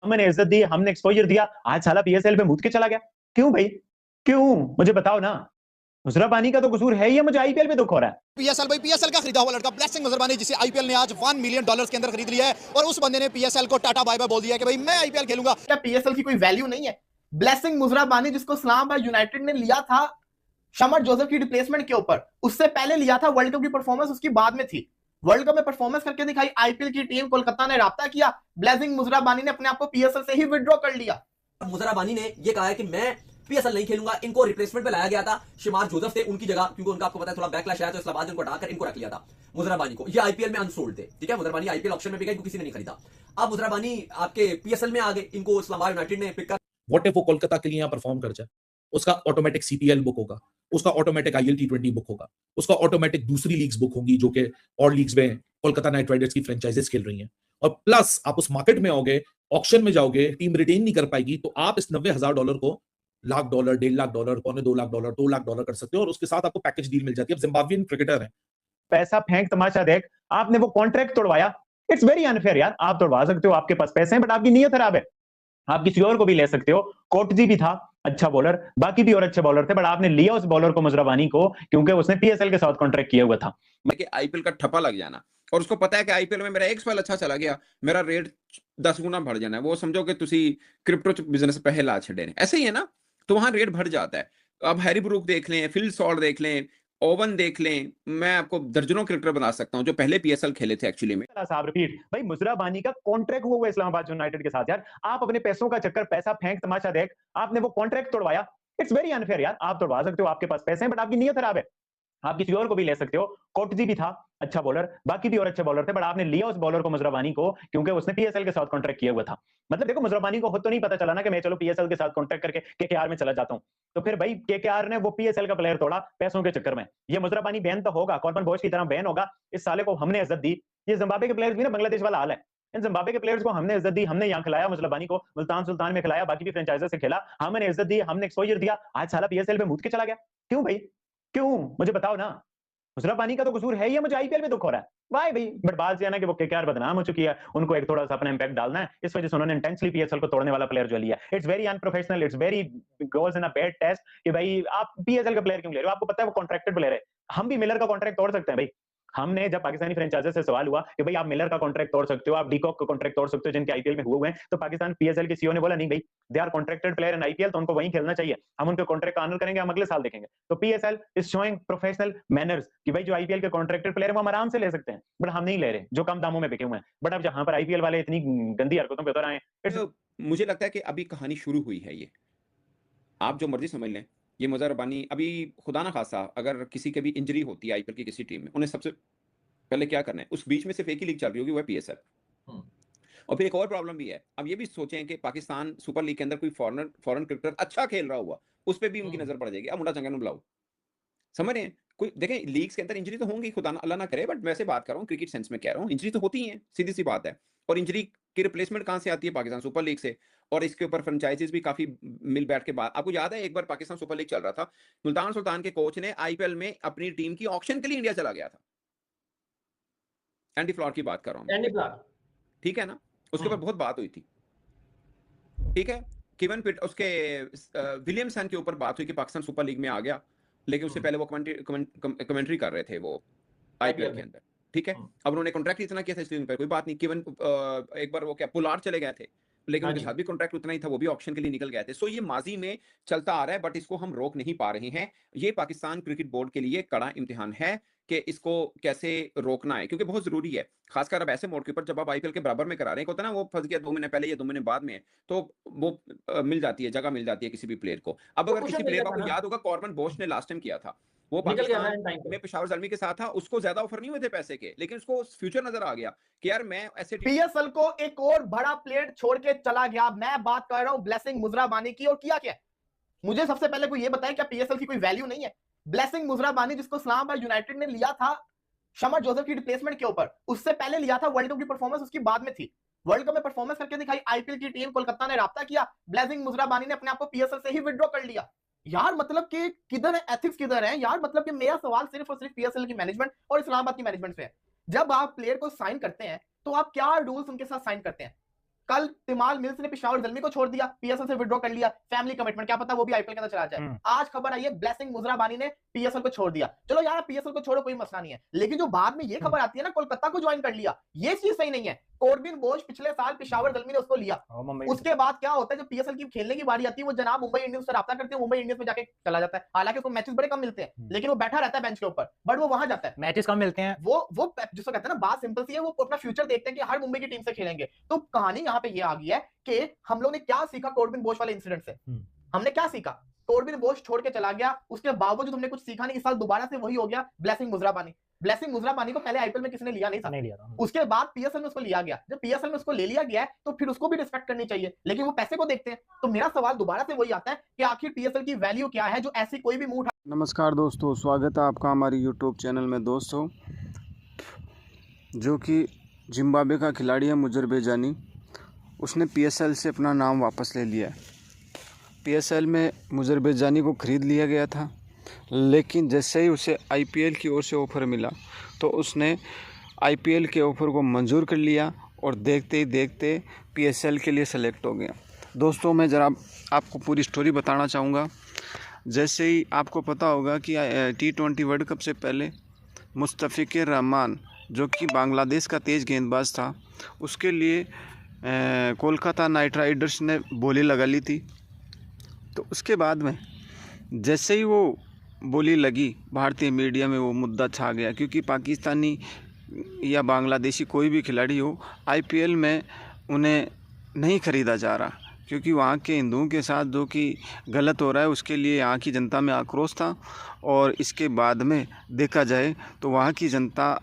हमने इज्जत दी, हमने एक्सपोजर दिया, आज साला पीएसएल पे मुद के चला गया। क्यों भाई, क्यों? मुझे बताओ ना। नुसरत बानी का तो कसूर है ही, मुझे आईपीएल पे दुख हो रहा है। पीएसएल भाई, पीएसएल का खरीदा हुआ लड़का ब्लेसिंग मुजरबानी, जिसे आईपीएल ने आज $1 मिलियन के अंदर खरीद लिया है, और उस बंदे ने पीएसएल को टाटा बाय बाय बोल दिया है कि भाई मैं आईपीएल खेलूंगा। क्या पीएसएल की कोई वैल्यू नहीं है? ब्लेसिंग मुजरबानी जिसको इस्लामाबाद यूनाइटेड ने लिया था शमर जोसेफ की रिप्लेसमेंट के ऊपर, उससे पहले लिया था, वर्ल्ड कप की परफॉर्मेंस उसकी बाद में थी। वर्ल्ड कप में परफॉर्मेंस करके दिखाई, आईपीएल की टीम कोलकाता ने राब्ता किया, ब्लेसिंग मुजरबानी ने अपने आप को पीएसएल से ही विड्रॉ कर लिया। मुजरबानी ने यह कहा है कि मैं पीएसएल नहीं खेलूंगा। इनको रिप्लेसमेंट पे लाया गया था, शमार जोसेफ थे उनकी जगह, क्योंकि उनका आपको पता है थोड़ा बैकलैश आया, तो इस्लामाबाद ने उनको हटाकर इनको रख लिया था मुजरबानी को। ये आईपीएल में अनसोल्ड थे, ठीक है। मुजरबानी आईपीएल ऑप्शन में भी गए, किसी ने नहीं खरीदा। अब मुजरबानी आपके पीएसएल में आ गए, इनको इस्लामाबाद यूनाइटेड ने पिक कर। व्हाट इफ वो कोलकाता के लिए यहां परफॉर्म कर जाए, उसका ऑटोमेटिक सीपीएल बुक होगा, उसका ऑटोमेटिक आईएल टी20 बुक होगा, उसका ऑटोमेटिक दूसरी लीग्स बुक होंगी जो कि और लीग्स में कोलकाता नाइट राइडर्स की फ्रेंचाइजीज खेल रही हैं। और प्लस आप उस मार्केट में आओगे, ऑक्शन में जाओगे, टीम रिटेन नहीं कर पाएगी, तो आप इस $90,000 को $1,00,000, $1.5 लाख, $2.25 लाख, $2 लाख कर सकते हो, और उसके साथ आपको पैकेज डील मिल जाती है। अब जिम्बाब्वियन क्रिकेटर है, पैसा फेंक तमाशा देख, आपने वो कॉन्ट्रैक्ट तोड़वाया। इट्स वेरी अनफेयर यार। आप तोड़वा सकते हो, आपके पास पैसे हैं, बट आपकी नीयत खराब है। आप किसी और को भी ले सकते हो। कोटजी भी था अच्छा बॉलर, बाकी भी और अच्छे बॉलर थे, बट आपने लिया उस बॉलर को, मुजरबानी को, क्योंकि उसने पीएसएल के साथ कॉन्ट्रैक्ट किया हुआ था। आईपीएल का ठप्पा लग जाना, और उसको पता है कि आईपीएल में मेरा एक साल अच्छा चला गया, मेरा रेट 10 गुना बढ़ जाना है। वो समझो कि तुसी क्रिप्टो बिजनेस पहला छड़े, ऐसे ही है ना, तो वहां रेट बढ़ जाता है। अब हैरी ब्रूक देख लें, फिल सॉल्ट देख लें, ओवन देख लें, मैं आपको दर्जनों क्रिकेटर बना सकता हूं जो पहले पीएसएल खेले थे एक्चुअली में। साहब रिपीट भाई, मुजरबानी का कॉन्ट्रैक्ट हुआ इस्लामाबाद यूनाइटेड के साथ यार। आप अपने पैसों का चक्कर, पैसा फेंक तमाशा देख, आपने वो कॉन्ट्रैक्ट तोड़वाया। इट्स वेरी अनफेयर यार। आप तोड़वा सकते हो, आपके पास पैसे हैं, बट आपकी नीयत खराब है। आप किसी और को भी ले सकते हो। कोटजी भी था अच्छा बॉलर, बाकी भी और अच्छे बॉलर थे, बट आपने लिया उस बॉलर को, मुजरबानी को, क्योंकि उसने पीएसएल के साथ कॉन्ट्रैक्ट किया हुआ था। मतलब देखो, मुजरबानी को खुद तो नहीं पता चला ना कि मैं चलो पीएसएल के साथ कॉन्ट्रैक्ट करके केकेआर में चला जाता हूं। तो फिर भाई केकेआर ने वो पीएसएल का प्लेयर तोड़ा पैसों के चक्कर में। ये मुजरबानी बैन तो होगा, कॉर्बन बोश की तरह बैन होगा। इस साले को हमने इज्जत दी। ये जिम्बाब्वे के प्लेयर्स भी ना बांग्लादेश वाला हाल है। इन जिम्बाब्वे के प्लेयर्स को हमने इज्जत दी, हमने यहाँ खिलाया, मुजरबानी को मुल्तान सुल्तान में खिलाया, बाकी भी फ्रेंचाइजर से खेला, हमने इज्जत दी, हमने एक्सपोजर दिया, आज साला पीएसएल पे मुद के चला गया। क्यों भाई, क्यों? मुझे बताओ ना। मुजरबानी का तो कसूर है ही, मुझे आईपीएल में दुख हो रहा है भाई। बट बात यह है ना कि वो केकेआर बदनाम हो चुकी है, उनको एक थोड़ा सा अपना इंपैक्ट डालना है, इस वजह से उन्होंने इंटेंशनली पीएसएल को तोड़ने वाला प्लेयर जो लिया। It's very unprofessional, it's very goes in a bad taste कि भाई आप पीएसएल का प्लेयर क्यों ले रहे हो? आपको पता है वो कॉन्ट्रैक्टेड प्लेयर है। हम भी मिलर का कॉन्ट्रैक्ट तोड़ सकते हैं भाई। हमने जब पाकिस्तानी फ्रेंचाइजर से सवाल हुआ कि भाई आप मिलर का कॉन्ट्रैक्ट तोड़ सकते हो, आप डीकॉक का कॉन्ट्रैक्ट तोड़ सकते हो, जिनके आईपीएल में हुए हैं, तो पाकिस्तान पीएसएल के सीईओ ने बोला नहीं भाई, they are contracted player in IPL, तो उनको वहीं खेलना चाहिए। हम उनके कॉन्ट्रैक्ट ऑनर करेंगे, हम अगले साल देखेंगे। तो PSL is showing professional manners कि भाई जो आईपीएल के कॉन्ट्रैक्टेड प्लेयर है वो हम आराम से ले सकते हैं, बट हम नहीं ले रहे जो कम दामों में बिके हुए हैं। बट अब जहां पर आईपीएल वाले इतनी गंदी हरकतों पे उतर आए हैं, तो मुझे लगता है कि अभी कहानी शुरू हुई है। ये आप जो मर्जी समझ लें, ये मुजरबानी अभी खुदा ना खासा अगर किसी के भी इंजरी होती है आईपीएल की किसी टीम में, उन्हें सबसे पहले क्या करना है, उस बीच में सिर्फ एक ही लीग चल रही होगी, वो है पीएसएल। और फिर एक और प्रॉब्लम भी है, अब ये भी सोचें कि पाकिस्तान सुपर लीग के अंदर कोई फॉरेन क्रिकेटर अच्छा खेल रहा हुआ, उस पर भी उनकी नजर पड़ जाएगी। अब मुंडा चंगा बुलाओ, समझ रहे हैं? कोई देखें, लीग्स के अंदर इंजरी तो होंगी, खुदा अल्लाह ना करे, बट वैसे बात कर रहा हूँ, क्रिकेट सेंस में कह रहा हूँ, इंजरी तो होती है, सीधी सी बात है। और इंजरी की रिप्लेसमेंट कहां से आती है? पाकिस्तान सुपर लीग से। और इसके ऊपर फ्रेंचाइजीज भी काफी मिल बैठ के बाद, आपको याद है एक बार पाकिस्तान सुपर लीग चल रहा था, मुल्तान सुल्तान के कोच ने आईपीएल में अपनी टीम की ऑक्शन के लिए इंडिया चला गया था। एंडी फ्लॉर की बात कर रहा हूं, एंडी फ्लॉर, ठीक है ना, उसके ऊपर बहुत बात हुई थी, ठीक है। किवन पिट उसके विलियमसन के ऊपर बात हुई कि पाकिस्तान सुपर लीग में आ गया, लेकिन उससे पहले वो कमेंट्री कर रहे थे वो आईपीएल के अंदर, ठीक है। अब उन्होंने कॉन्ट्रैक्ट इतना किया था इसलिए उन पर कोई बात नहीं। किवन एक बार वो क्या पुलार चले गए थे, लेकिन उनके साथ भी कॉन्ट्रैक्ट उतना ही था, वो भी ऑप्शन के लिए निकल गए थे। सो ये माजी में चलता आ रहा है, बट इसको हम रोक नहीं पा रहे हैं। ये पाकिस्तान क्रिकेट बोर्ड के लिए कड़ा इम्तिहान है कि इसको कैसे रोकना है, क्योंकि बहुत जरूरी है, खासकर अब ऐसे मोड के ऊपर जब आप आईपीएल के बराबर में करा रहे हैं। होता है ना, वो फंस गया 2 महीने पहले या 2 महीने बाद में, तो वो मिल जाती है, जगह मिल जाती है किसी भी प्लेयर को। अब अगर किसी प्लेयर को याद होगा, कॉर्बन बोश ने लास्ट टाइम किया था, वो पाकिस्तान में पेशावर जल्मी के साथ था, उसको ज्यादा ऑफर नहीं हुए थे पैसे के, लेकिन उसको फ्यूचर नजर आ गया कि यार मैं ऐसे पीएसएल को एक और बड़ा प्लेयर छोड़ के चला गया। मैं बात कर रहा हूं ब्लेसिंग मुजराबानी की, और किया क्या? मुझे सबसे पहले कोई ये बताए क्या पीएसएल की कोई वैल्यू नहीं है? ब्लेसिंग मुजराबानी जिसको इस्लामाबाद यूनाइटेड ने लिया था शमर जोसेफ की रिप्लेसमेंट के ऊपर, उससे पहले लिया था, वर्ल्ड कप की परफॉर्मेंस उसकी बाद में थी। वर्ल्ड कप में परफॉर्मेंस करके दिखाई, आईपीएल की टीम कोलकाता ने राब्ता किया, ब्लेसिंग मुजराबानी ने अपने आप को पीएसएल से ही विड्रॉ कर लिया। यार मतलब कि किधर है एथिक्स, किधर है यार? मतलब कि मेरा सवाल सिर्फ और सिर्फ पीएसएल की मैनेजमेंट और इस्लामाबाद की मैनेजमेंट से है। जब आप प्लेयर को साइन करते हैं तो आप क्या रूल्स उनके साथ साइन करते हैं? कल तिमाल मिल्स ने पेशावर ज़ल्मी को छोड़ दिया, पीएसएल से विड्रॉ कर लिया, फैमिली कमिटमेंट, क्या पता वो भी आईपीएल के अंदर चला जाए। आज खबर आई है ब्लेसिंग मुजरा बानी ने पीएसएल को छोड़ दिया। चलो यार पीएसएल को छोड़ो, कोई मसला नहीं है, लेकिन जो बाद में ये खबर आती है ना कोलकाता को ज्वाइन कर लिया, ये चीज सही नहीं है। कॉर्बिन बोश पिछले साल पेशावर ज़ल्मी ने उसको लिया, उसके बाद क्या होता है जब पीएसएल की खेलने की बारी आती है वो जनाब मुंबई इंडियंस से राब्ता करते हैं, मुंबई इंडियंस में जाके चला जाता है। हालांकि उसको मैचेस बड़े कम मिलते हैं, लेकिन वो बैठा रहता है बेंच के ऊपर, बट वो वहां जाता है, मैचेस कम मिलते हैं। वो जिसको कहते हैं ना, बात सिंपल सी है, वो अपना फ्यूचर देखते हैं कि हर मुंबई की टीम से खेलेंगे। तो कहानी यहाँ पे ये आ गई है कि हम लोग ने क्या सीखा कॉर्बिन बोश वाले इंसिडेंट से। हमने क्या सीखा, कॉर्बिन बोश छोड़ के चला गया, उसके बावजूद हमने कुछ सीखा नहीं। इस साल दोबारा से वही हो गया ब्लेसिंग मुजरा बानी। ब्लेसिंग मुजरा बानी को पहले आईपीएल में किसी ने लिया नहीं था, उसके बाद पीएसएल में उसको लिया गया। जब पीएसएल में उसको ले लिया गया है तो फिर उसको भी रिस्पेक्ट करनी चाहिए, लेकिन वो पैसे को देखते हैं। तो मेरा सवाल दोबारा से वही आता है कि आखिर पीएसएल की वैल्यू क्या है जो ऐसी कोई भी मूव। नमस्कार दोस्तों, स्वागत है आपका हमारी यूट्यूब चैनल में। दोस्तों, जो कि जिम्बाब्वे का खिलाड़ी है मुजर बेजानी, उसने पीएसएल से अपना नाम वापस ले लिया है। पीएसएल में मुजर बेजानी को ख़रीद लिया गया था, लेकिन जैसे ही उसे आईपीएल की ओर से ऑफ़र मिला तो उसने आईपीएल के ऑफ़र को मंजूर कर लिया और देखते ही देखते पीएसएल के लिए सेलेक्ट हो गया। दोस्तों, मैं ज़रा आपको पूरी स्टोरी बताना चाहूँगा। जैसे ही आपको पता होगा कि T20 वर्ल्ड कप से पहले मुस्तफ़िज़ुर रहमान, जो कि बांग्लादेश का तेज़ गेंदबाज था, उसके लिए कोलकाता नाइट राइडर्स ने बोली लगा ली थी। तो उसके बाद में जैसे ही वो बोली लगी, भारतीय मीडिया में वो मुद्दा छा गया, क्योंकि पाकिस्तानी या बांग्लादेशी कोई भी खिलाड़ी हो, आईपीएल में उन्हें नहीं ख़रीदा जा रहा, क्योंकि वहाँ के हिंदुओं के साथ जो कि गलत हो रहा है उसके लिए यहाँ की जनता में आक्रोश था। और इसके बाद में देखा जाए तो वहाँ की जनता,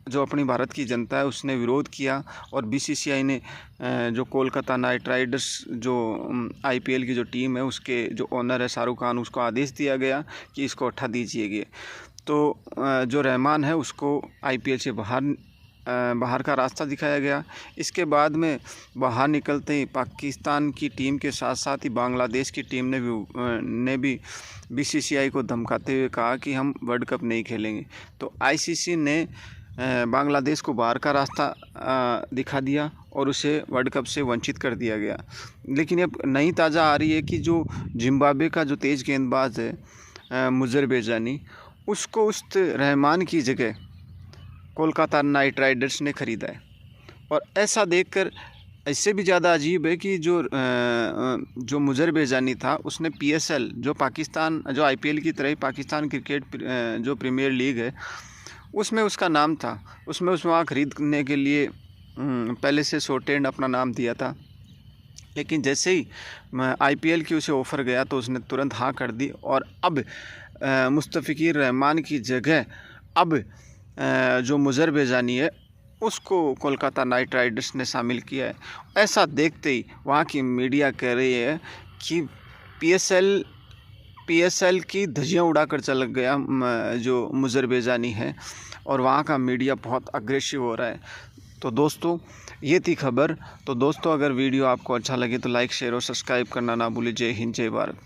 जो अपनी भारत की जनता है, उसने विरोध किया और बीसीसीआई ने जो कोलकाता नाइट राइडर्स, जो आईपीएल की जो टीम है, उसके जो ओनर है शाहरुख खान, उसको आदेश दिया गया कि इसको हटा दीजिए। तो जो रहमान है उसको आईपीएल से बाहर का रास्ता दिखाया गया। इसके बाद में बाहर निकलते ही पाकिस्तान की टीम के साथ साथ ही बांग्लादेश की टीम ने भी बीसीसीआई को धमकाते हुए कहा कि हम वर्ल्ड कप नहीं खेलेंगे। तो आईसीसी ने बांग्लादेश को बाहर का रास्ता दिखा दिया और उसे वर्ल्ड कप से वंचित कर दिया गया। लेकिन अब नई ताज़ा आ रही है कि जो जिम्बाब्वे का जो तेज़ गेंदबाज है मुजर बेजानी, उसको उस रहमान की जगह कोलकाता नाइट राइडर्स ने ख़रीदा है। और ऐसा देखकर इससे भी ज़्यादा अजीब है कि जो मुजर बेजानी था, उसने पीएसएल, जो पाकिस्तान, जो आईपीएल की तरह पाकिस्तान क्रिकेट जो प्रीमियर लीग है, उसमें उसका नाम था। उसमें वहाँ ख़रीदने के लिए पहले से शॉर्टेड अपना नाम दिया था, लेकिन जैसे ही आईपीएल की उसे ऑफ़र गया तो उसने तुरंत हाँ कर दी। और अब मुस्तफ़िज़ुर रहमान की जगह अब जो मुजर बेजानी है उसको कोलकाता नाइट राइडर्स ने शामिल किया है। ऐसा देखते ही वहाँ की मीडिया कह रही है कि पीएसएल की धज्जियाँ उड़ाकर चल गया जो मुजर बेजानी है, और वहाँ का मीडिया बहुत अग्रेसिव हो रहा है। तो दोस्तों, ये थी खबर। तो दोस्तों, अगर वीडियो आपको अच्छा लगे तो लाइक, शेयर और सब्सक्राइब करना ना भूलिए। जय हिंद, जय भारत।